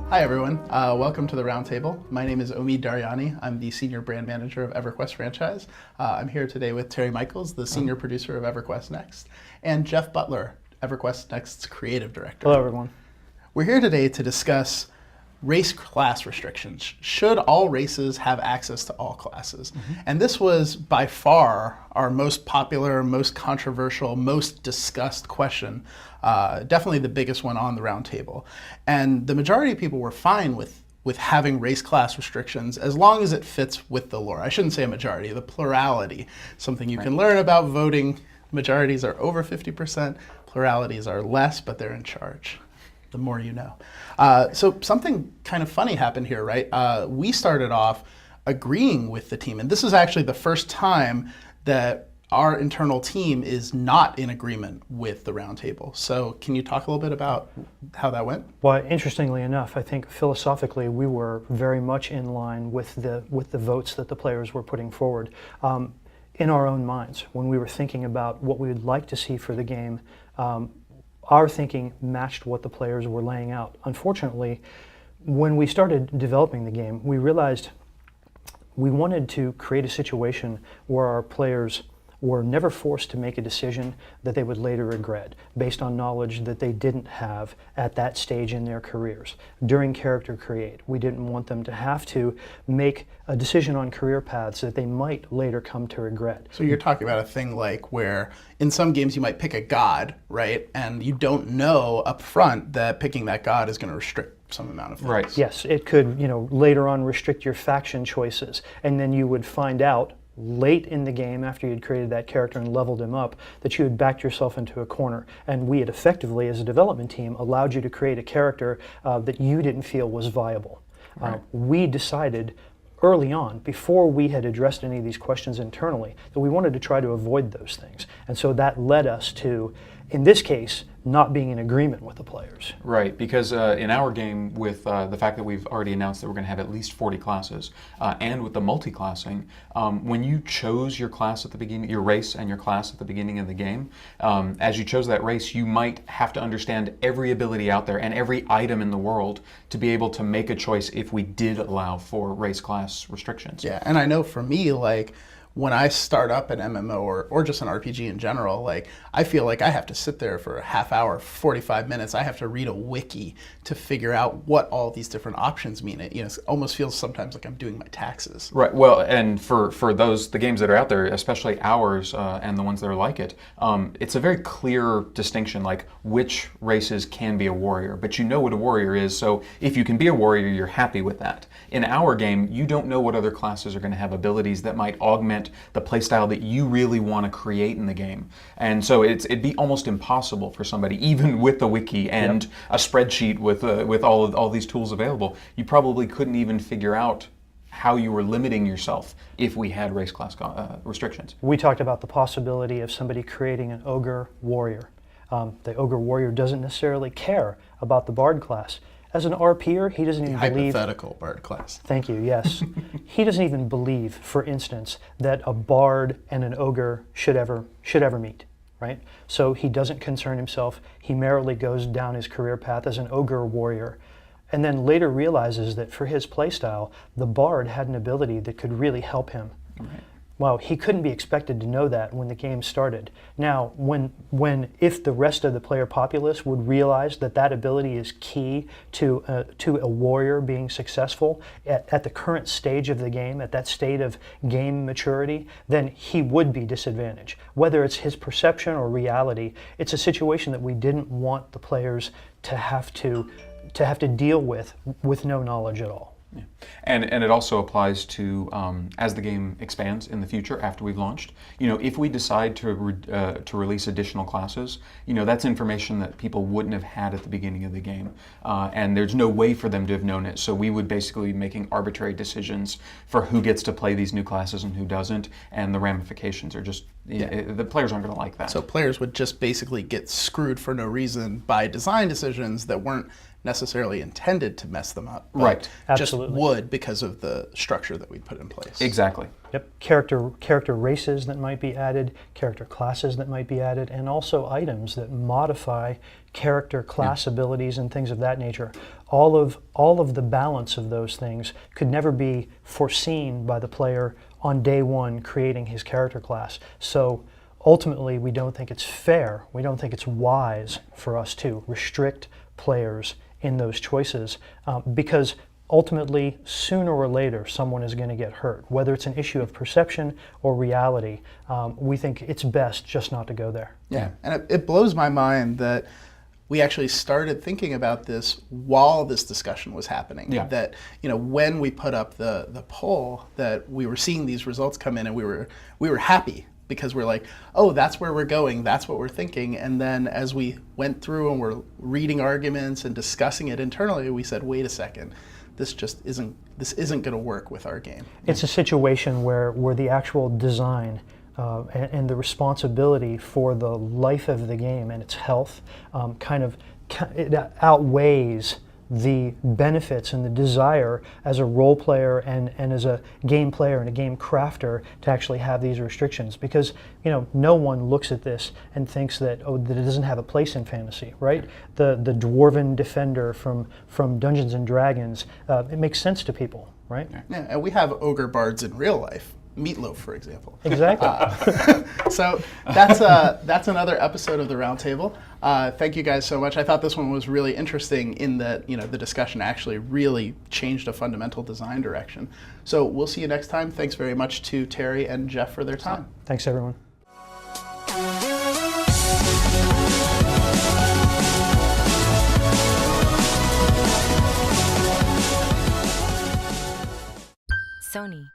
Hi everyone, welcome to the Roundtable. My name is Omeed Dariani. I'm the Senior Brand Manager of Everquest franchise. I'm here today with Terry Michaels, the Senior Producer of Everquest Next, and Jeff Butler, Everquest Next's Creative Director. Hello everyone. We're here today to discuss race class restrictions. Should all races have access to all classes? And this was by far our most popular, most controversial, most discussed question. Definitely the biggest one on the roundtable. And the majority of people were fine with having race class restrictions as long as it fits with the lore. I shouldn't say a majority, the plurality. Something you can learn about voting. Majorities are over 50%, pluralities are less, but they're in charge. The more you know. So something kind of funny happened here, right? We started off agreeing with the team, and this is actually the first time that our internal team is not in agreement with the roundtable. So can you talk a little bit about how that went? Well, interestingly enough, I think philosophically we were very much in line with the votes that the players were putting forward. In our own minds, when we were thinking about what we would like to see for the game, our thinking matched what the players were laying out. Unfortunately, when we started developing the game, we realized we wanted to create a situation where our players were never forced to make a decision that they would later regret based on knowledge that they didn't have at that stage in their careers. During character create, we didn't want them to have to make a decision on career paths that they might later come to regret. So you're talking about a thing like where in some games you might pick a god, right? And you don't know up front that picking that god is going to restrict some amount of things. Right. Yes, it could, later on restrict your faction choices, and then you would find out late in the game, after you'd created that character and leveled him up, that you had backed yourself into a corner. And we had effectively, as a development team, allowed you to create a character that you didn't feel was viable. Right. We decided early on, before we had addressed any of these questions internally, that we wanted to try to avoid those things. And so that led us to, in this case, not being in agreement with the players. Right, because in our game, with the fact that we've already announced that we're going to have at least 40 classes, and with the multi-classing, when you chose your class at the beginning, your race and your class at the beginning of the game, as you chose that race, you might have to understand every ability out there and every item in the world to be able to make a choice if we did allow for race class restrictions. Yeah, and I know for me, like, when I start up an MMO or just an RPG in general, like, I feel like I have to sit there for a half hour, 45 minutes. I have to read a wiki to figure out what all these different options mean. It almost feels sometimes like I'm doing my taxes. Right. Well, and for the games that are out there, especially ours and the ones that are like it, it's a very clear distinction, like which races can be a warrior. But you know what a warrior is, so if you can be a warrior, you're happy with that. In our game, you don't know what other classes are going to have abilities that might augment the playstyle that you really want to create in the game. And so it'd be almost impossible for somebody, even with the wiki and a spreadsheet with all these tools available, you probably couldn't even figure out how you were limiting yourself if we had race class restrictions. We talked about the possibility of somebody creating an ogre warrior. The ogre warrior doesn't necessarily care about the bard class. As an RPer, he doesn't even believe... Hypothetical bard class. Thank you, yes. He doesn't even believe, for instance, that a bard and an ogre should ever meet, right? So he doesn't concern himself. He merrily goes down his career path as an ogre warrior, and then later realizes that for his playstyle, the bard had an ability that could really help him. Right. Well, he couldn't be expected to know that when the game started. Now, if the rest of the player populace would realize that that ability is key to a warrior being successful at the current stage of the game, at that state of game maturity, then he would be disadvantaged. Whether it's his perception or reality, it's a situation that we didn't want the players to have to deal with no knowledge at all. Yeah. And it also applies to as the game expands in the future after we've launched. If we decide to release additional classes, that's information that people wouldn't have had at the beginning of the game, and there's no way for them to have known it. So we would basically be making arbitrary decisions for who gets to play these new classes and who doesn't, and the ramifications are just the players aren't going to like that. So players would just basically get screwed for no reason by design decisions that weren't necessarily intended to mess them up, but Right. just Absolutely. would because of the structure that we put in place. Exactly. Yep, character races that might be added, character classes that might be added, and also items that modify character class abilities and things of that nature. All of the balance of those things could never be foreseen by the player on day one creating his character class. So ultimately, we don't think it's fair, we don't think it's wise for us to restrict players in those choices because ultimately, sooner or later, someone is going to get hurt. Whether it's an issue of perception or reality, we think it's best just not to go there. Yeah, and it blows my mind that we actually started thinking about this while this discussion was happening. Yeah. That, when we put up the poll, that we were seeing these results come in, and we were happy because we're like, oh, that's where we're going, that's what we're thinking. And then as we went through and we're reading arguments and discussing it internally, we said, wait a second, this isn't going to work with our game. It's a situation where the actual design and the responsibility for the life of the game and its health it outweighs the benefits and the desire as a role player and as a game player and a game crafter to actually have these restrictions, because no one looks at this and thinks that that it doesn't have a place in fantasy, right? The dwarven defender from Dungeons and Dragons, it makes sense to people, right? Yeah, and we have ogre bards in real life. Meatloaf, for example. Exactly. So that's another episode of the Roundtable. Thank you guys so much. I thought this one was really interesting in that the discussion actually really changed a fundamental design direction. So we'll see you next time. Thanks very much to Terry and Jeff for their time. Thanks, everyone. Sony.